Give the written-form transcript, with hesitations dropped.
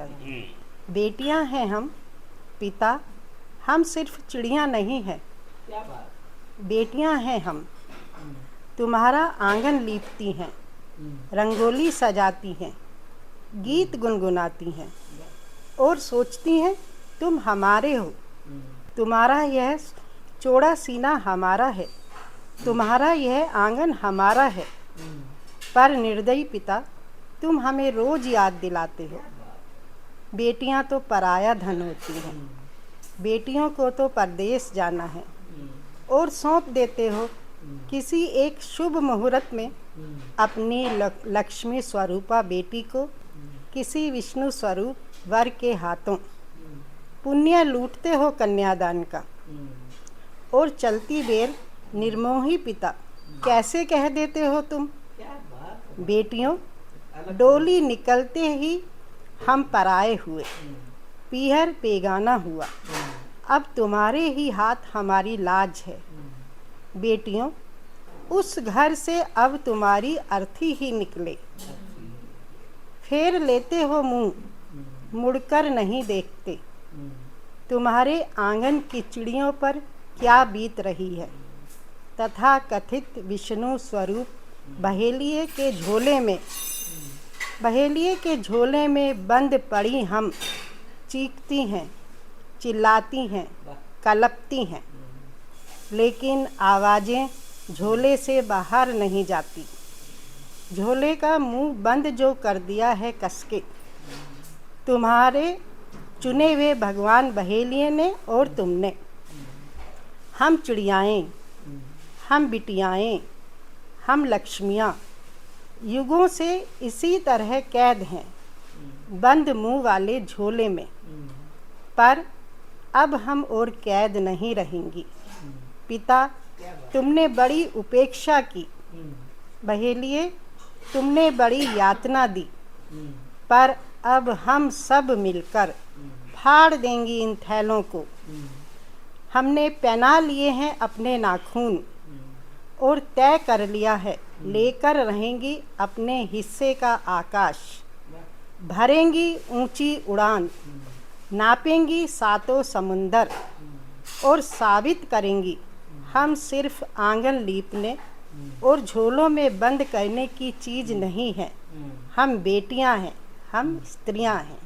करें। बेटियां हैं हम, पिता हम सिर्फ चिड़िया नहीं हैं। बेटियां हैं हम, तुम्हारा आंगन लीपती हैं, रंगोली सजाती हैं, गीत गुनगुनाती हैं और सोचती हैं तुम हमारे हो। तुम्हारा यह चौड़ा सीना हमारा है, तुम्हारा यह आंगन हमारा है। पर निर्दयी पिता तुम हमें रोज याद दिलाते हो। बेटियां तो पराया धन होती हैं, बेटियों को तो परदेश जाना है और सौंप देते हो किसी एक शुभ मुहूर्त में अपनी लक्ष्मी स्वरूपा बेटी को किसी विष्णु स्वरूप वर के हाथों। पुण्य लूटते हो कन्यादान का और चलती बेर निर्मोही पिता कैसे कह देते हो तुम। बेटियों डोली निकलते ही हम पराए हुए, पीहर बेगाना हुआ, अब तुम्हारे ही हाथ हमारी लाज है। बेटियों उस घर से अब तुम्हारी अर्थी ही निकले, फेर लेते हो मुंह, मुड़कर नहीं देखते। तुम्हारे आंगन की चिड़ियों पर क्या बीत रही है। तथा कथित विष्णु स्वरूप बहेलिए के झोले में बंद पड़ी हम चीखती हैं, चिल्लाती हैं, कलपती हैं, लेकिन आवाज़ें झोले से बाहर नहीं जाती। झोले का मुंह बंद जो कर दिया है कसके, तुम्हारे चुने हुए भगवान बहेलिए ने और तुमने। हम चिड़ियाएँ, हम बिटियाएँ, हम लक्ष्मियाँ युगों से इसी तरह कैद हैं बंद मुंह वाले झोले में। पर अब हम और कैद नहीं रहेंगी। पिता तुमने बड़ी उपेक्षा की, बहेलिए तुमने बड़ी यातना दी, पर अब हम सब मिलकर फाड़ देंगी इन थैलों को। हमने पहना लिए हैं अपने नाखून और तय कर लिया है लेकर रहेंगी अपने हिस्से का आकाश। भरेंगी ऊंची उड़ान, नापेंगी सातों समुंदर और साबित करेंगी हम सिर्फ आंगन लीपने और झोलों में बंद करने की चीज़ नहीं है। हम बेटियां हैं, हम स्त्रियां हैं।